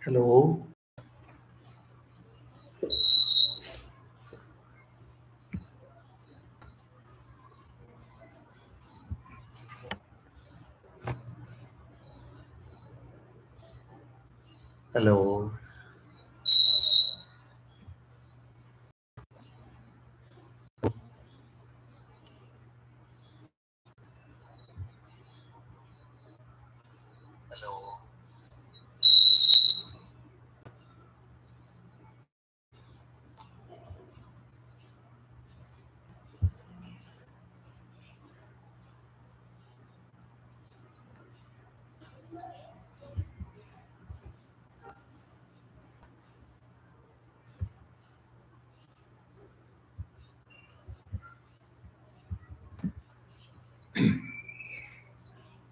Hello, hello,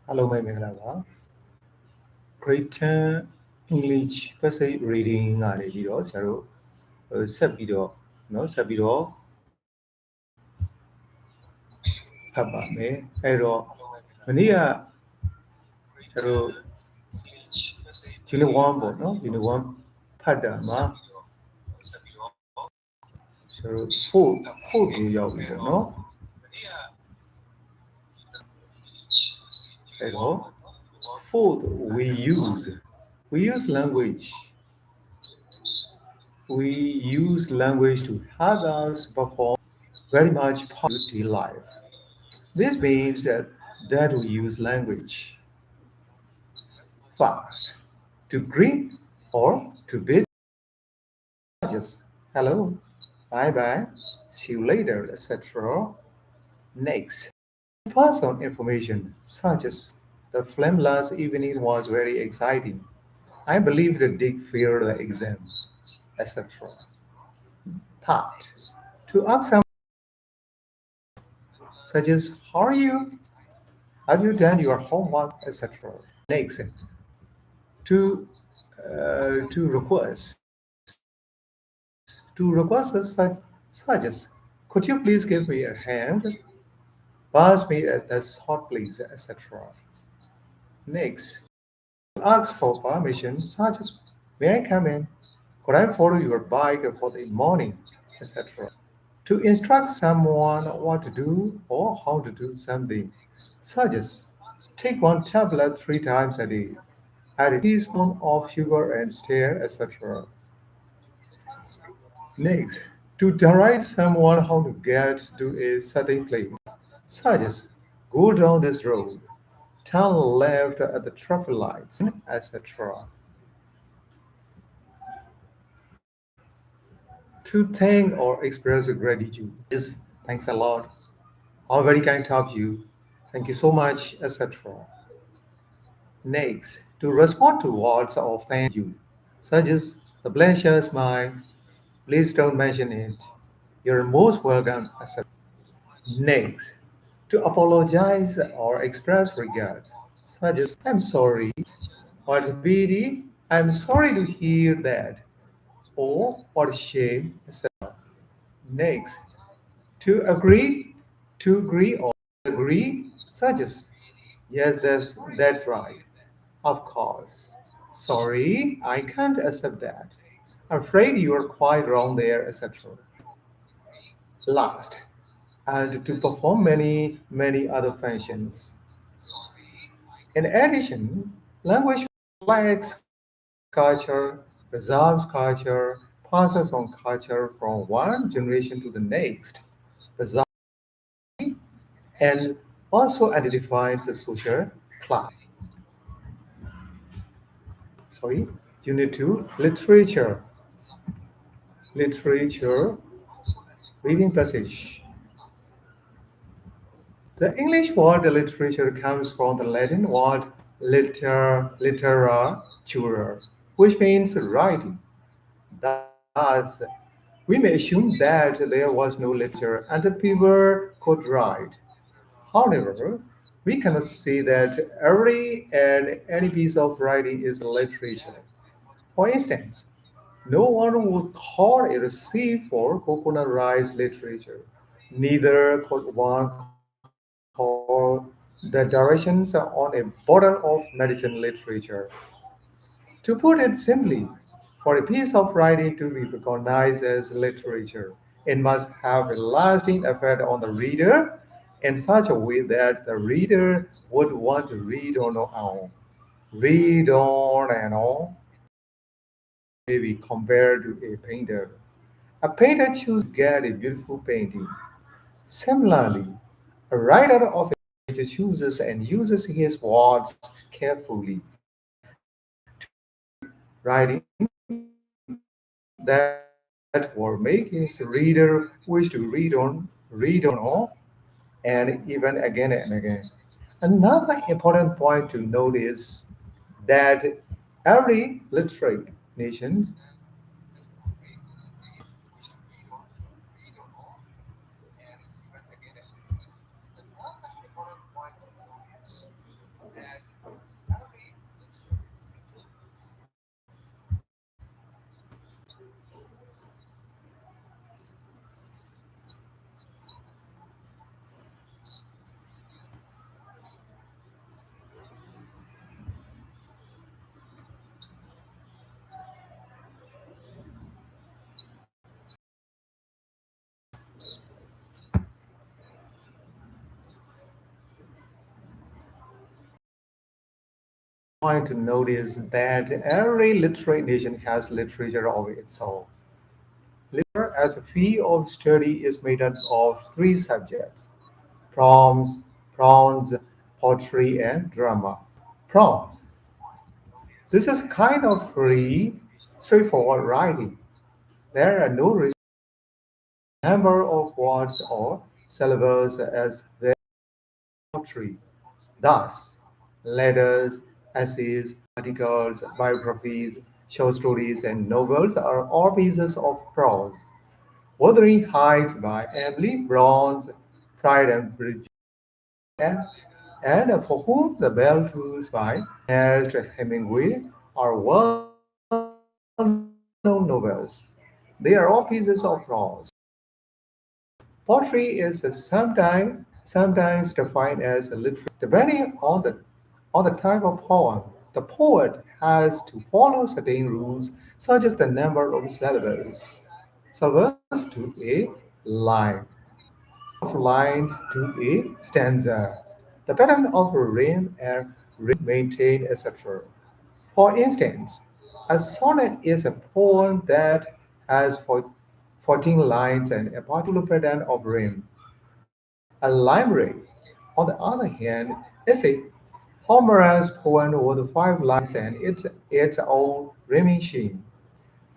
hello မင်္ဂလာပါ Grade10 English Passage Reading ကနေပြီးတော့ကျွန်တော်ဆက်ပြီးတော့ဖတ်ပါမယ်အဲ့တော့မနေ့ကကျွန်တော် Unit 1ပေါ့နော် Unit 1ဖတ်တာမှာကျွန်တော် 4ကိုရောက်ပြီပေါ့နော်အဲ့တော့ fourth we use language we use language to help us perform very much part of daily life. This means that we use language fast to greet or to bid just hello, bye bye, see you later, etc. Next, pass on information such as the film last evening was very exciting. I believe that Dick feared the exam, etc. Third, to ask someone such as how are you? Have you done your homework, etc. Next, to request such as could you please give me a hand? Pass me at this hot please, etc. Next, ask for permission such as may I come in? Could I follow your bike for the morning, etc. To instruct someone what to do or how to do something, such as take one tablet 3 times a day, add a teaspoon of sugar and stir, etc. Next, to direct someone how to get to a certain place, such as go down this road, turn left at the traffic lights, etc. To thank or express gratitude is thanks a lot, or very kind of you, thank you so much, etc. Next, to respond to words of thank you, such as the pleasure is mine, please don't mention it, you're most welcome, etc. Next, to apologize or express regrets, such as I'm sorry, what a pity, I'm sorry to hear that, or what a shame, etc. Next, to agree or agree, such as yes, that's right. Of course. Sorry, I can't accept that. Afraid you are quite wrong there, etc. Last, and to perform many other functions. In addition, language reflects culture, preserves culture, passes on culture from one generation to the next, preserves and also identifies a social class. Sorry, Unit 2, literature. Literature, reading passage. The English word literature comes from the Latin word literature, which means writing. Thus, we may assume that there was no literature and the people could write. However, we cannot say that every and any piece of writing is literature. For instance, no one would call a receipt for coconut rice literature. Neither could one call the directions on a bottle of medicine literature. To put it simply, for a piece of writing to be recognized as literature, it must have a lasting effect on the reader in such a way that the reader would want to read on and on, may be compared to a painter. A painter chooses to get a beautiful painting. Similarly, a writer of a literature chooses and uses his words carefully to create writing that will make his reader wish to read on all, and even again and again. Another important point to note is that every literate nation point to notice that every literate nation has literature of its own. Literature as a field of study is made up of three subjects: proms, prawns, poetry, and drama. Proms. This is kind of free, straightforward writing. There are no number of words or syllables as there are poetry. Thus, letters, essays, articles, biographies, short stories, and novels are all pieces of prose. Wuthering Heights by Emily Bronze, Pride and Prejudice, and, and For Whom the Bell Tolls by Ernest Hemingway are well-known novels. They are all pieces of prose. Poetry is sometimes defined as a literature, depending on the type of poem. The poet has to follow certain rules, such as the number of syllables to a line, of lines to a stanza, the pattern of rhyme and maintain, etc. For instance, a sonnet is a poem that has 14 lines and a particular pattern of rhyme. A limerick, on the other hand, is a humorous poem with 5 lines and its own rhyming scheme.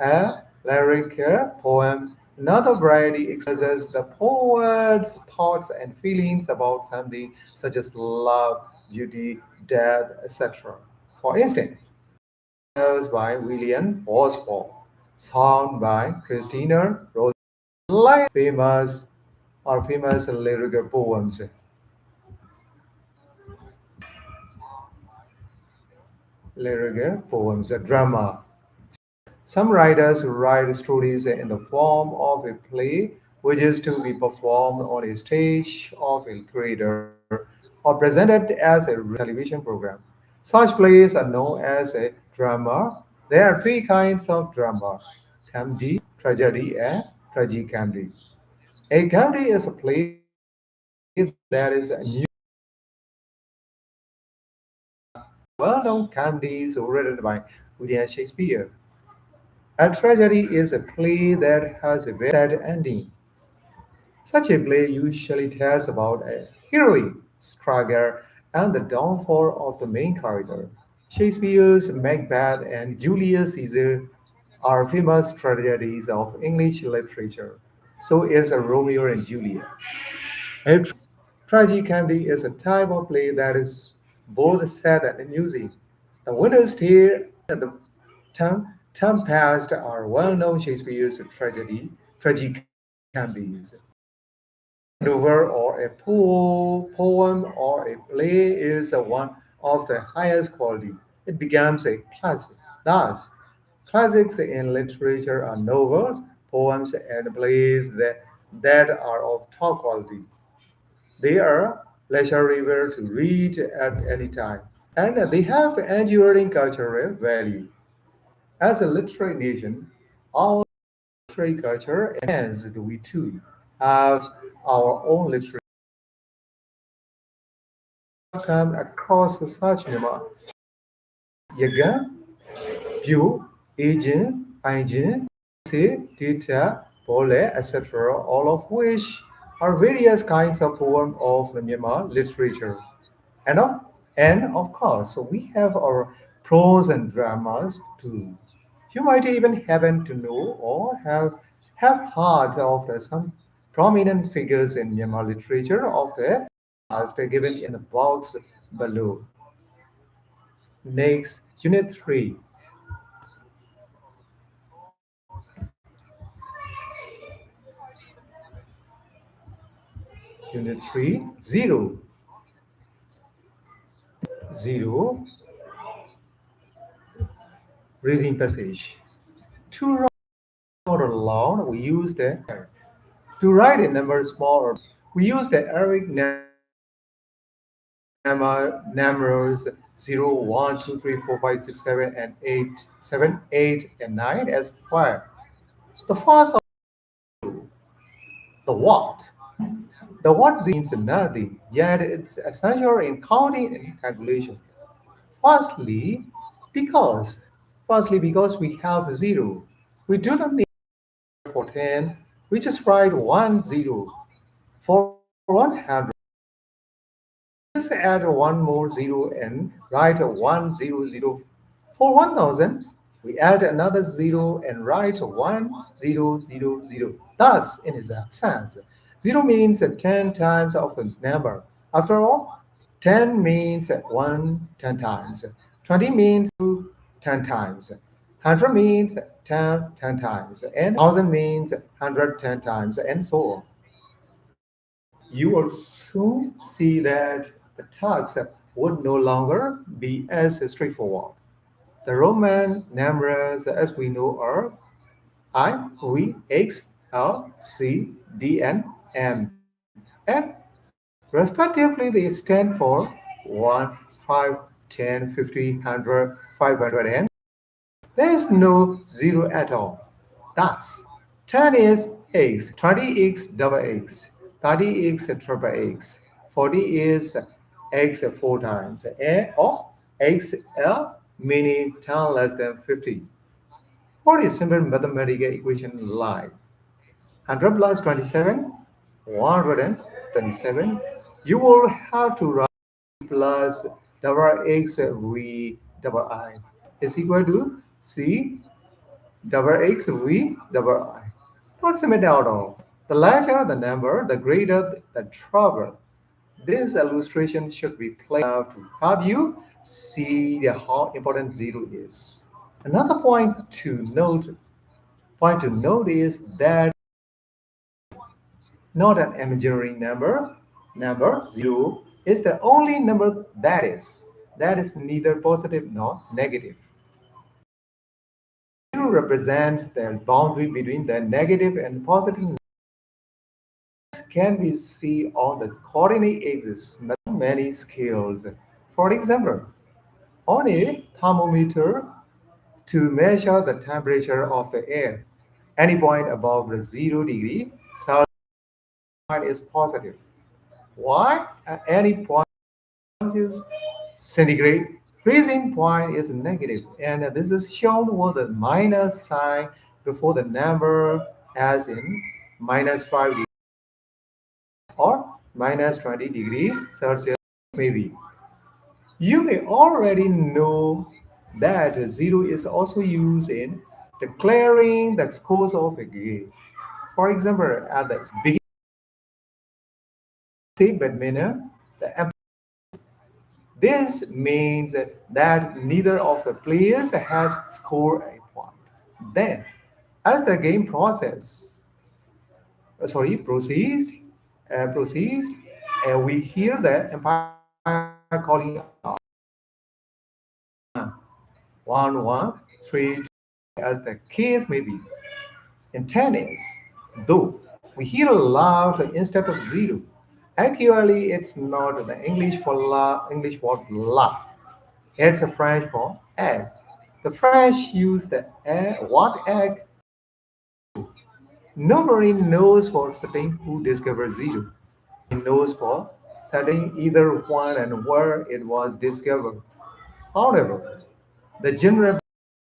A lyric poem, another variety, expresses the poet's thoughts and feelings about something such as love, beauty, death, etc. For instance, Letters by William Wordsworth, Song by Christina Rossetti, like famous lyrical poems. Lyrical poems, a drama. Some writers write stories in the form of a play, which is to be performed on a stage of a theater or presented as a television program. Such plays are known as a drama. There are three kinds of drama: comedy, tragedy, and tragicomedy. A comedy is a play that is a new well-known comedies written by William Shakespeare. A tragedy is a play that has a very sad ending. Such a play usually tells about a heroic struggle and the downfall of the main character. Shakespeare's Macbeth and Julius Caesar are famous tragedies of English literature. So is a Romeo and Juliet. A tragicomedy is a type of play that is both sad and amusing. The Winter's Tale and the Tempest are well-known Shakespeare's tragicomedies. Novel or a poem or a play is one of the highest quality. It becomes a classic. Thus, classics in literature are novels, poems, and plays that are of top quality. They are leisurely to read at any time, and they have enduring cultural value. As a literary nation, our literary culture enhanced, we too have our own literature come across such memo. Yaga, Pew, Agent, Pangin, Say, Tita, Pole, etc., all of which are various kinds of form of Myanmar literature. And of course, we have our prose and dramas too. You might even happen to know or have heard of some prominent figures in Myanmar literature of the past given in the box below. Next, Unit 3. Unit 3, 0. 0, reading passage. To write order aloud, we use the to write a number small or we use the Arabic numerals 0, 1, 2, 3, 4, 5, 6, 7, and 8, 7, 8, and 9 as square. The first, the what. The what means nothing, yet it's essential in counting and calculation. Firstly, because firstly because we have 0. We do not need for 10. We just write 1 0. For 100, just add one more 0 and write a 100. For 1000, we add another 0 and write a 1000. Thus, in exact sense, 0 means 10 times of the number. After all, 10 means 1 10 times. 20 means 2 10 times. 100 means 10 times. And 1000 means 110 times, and so on. You will soon see that the task would no longer be as straightforward. The Roman numerals, as we know, are I, V, X, L, C, D, and M. And respectively, they stand for 1, 5, 10, 50, 100, 500, and there is no zero at all. Thus, 10 is x, 20 x double x, 30 x triple x, 40 is x 4 times, or xl meaning 10 less than 50. For a simple mathematical equation like 100 plus 27, 127, you will have to write plus double x v double I is equal to c double x v double I. Not simple at all. The larger the number, the greater the trouble. This illustration should be played out to help you see how important zero is. Another point to note is that not an imaginary number. Number zero is the only number that is neither positive nor negative. Zero represents the boundary between the negative and positive can be seen on the coordinate axis many scales. For example, on a thermometer to measure the temperature of the air, any point above the 0 degree Celsius is positive. Why? At any point Celsius centigrade freezing point is negative, and this is shown with the minus sign before the number, as in -5 or -20 degree Celsius maybe. You may already know that zero is also used in declaring the scores of a game. For example, at the beginning of badminton, this means that neither of the players has scored a point. Then, as the game proceeds, we hear the umpire calling out 1, 1, 3, 2, as the case may be. In tennis, though, we hear a loud instead of zero. Actually, it's not the English word laugh. It's a French for egg. The French used the what egg. Nobody knows for certain who discovered zero. Knows for certain either when and where it was discovered. However, the general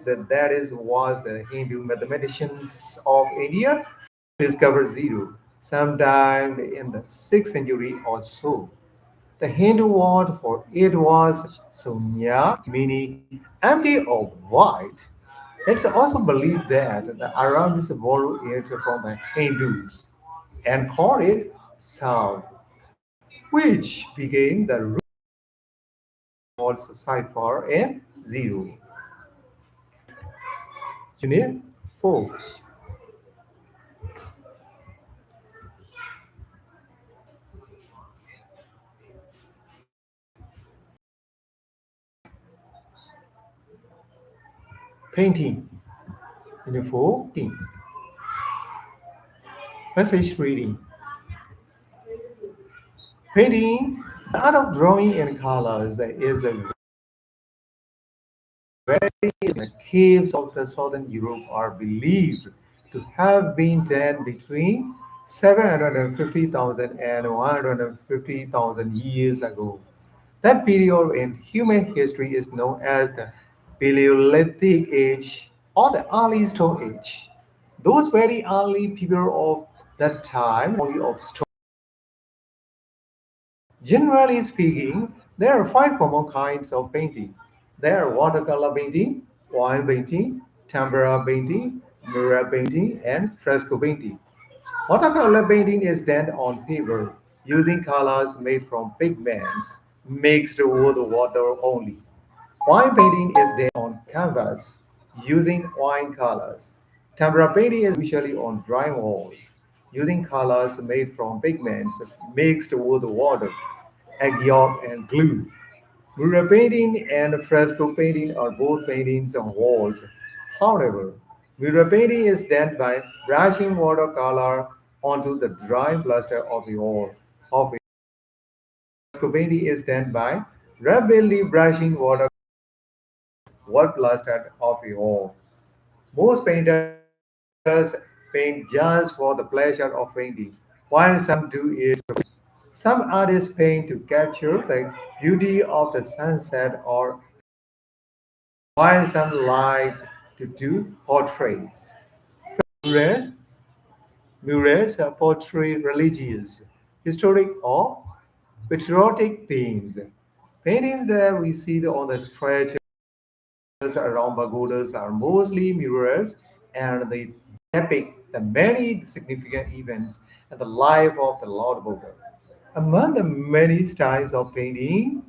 that is was the Hindu mathematicians of India discovered zero sometime in the 6th century or so. The Hindu word for it was sunya, meaning empty or void. It's also believed that the Arabs borrowed it from the Hindus and called it Sav, which became the root of cipher and zero. Unit 4. Painting. Unit 4. Passage reading. Painting, the art of drawing in colors, is a the caves of the southern Europe are believed to have been done between 750,000 and 150,000 years ago. That period in human history is known as the Paleolithic Age or the Early Stone Age. Those very early people of that time only of stone. Generally speaking, there are five common kinds of painting. There are watercolor painting, oil painting, tempera painting, mural painting, and fresco painting. Watercolor painting is done on paper using colors made from pigments mixed with water only. Oil painting is done on canvas using oil colors. Tempera painting is usually on dry walls using colors made from pigments mixed with water, egg yolk, and glue. Mural painting and fresco painting are both paintings on walls. However, mural painting is done by brushing watercolor onto the dry plaster of the wall. Of it. Fresco painting is done by rapidly brushing water plastered of a wall. Most painters paint just for the pleasure of painting, while some do it. Some artists paint to capture the beauty of the sunset, or while some like to do portraits. Murals, murals portray religious, historic, or patriotic themes. Paintings that we see on the stretch around pagodas are mostly murals, and they depict the many significant events in the life of the Lord Buddha. Among the many styles of painting,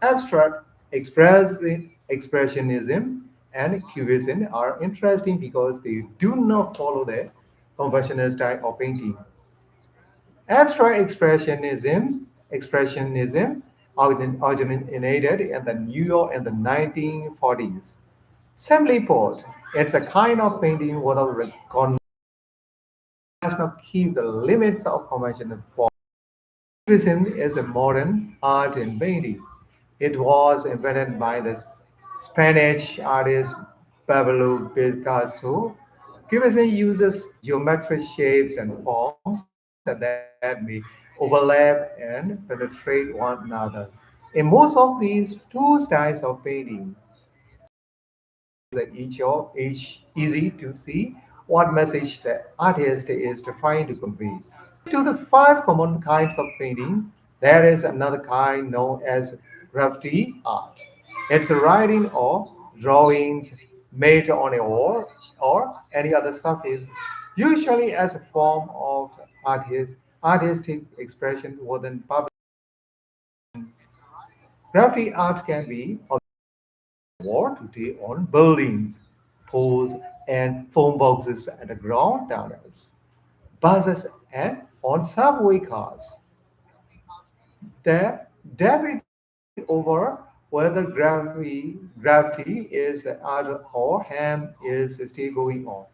abstract expressionism and cubism are interesting because they do not follow the conventional style of painting. Abstract expressionism originated in the New York in the 1940s. Simply put, it's a kind of painting without does not keep the limits of conventional form. Cubism is a modern art in painting. It was invented by the Spanish artist Pablo Picasso. Cubism uses geometric shapes and forms that may overlap and penetrate one another. In most of these two styles of painting, each easy to see what message the artist is trying to convey. To the five common kinds of painting, there is another kind known as graffiti art. It's writing or drawings made on a wall or any other surface, usually as a form of artistic expression within public. Graffiti art can be war today on buildings, poles, and phone boxes underground tunnels, buses, and on subway cars. The debate over whether gravity is art or ham is still going on.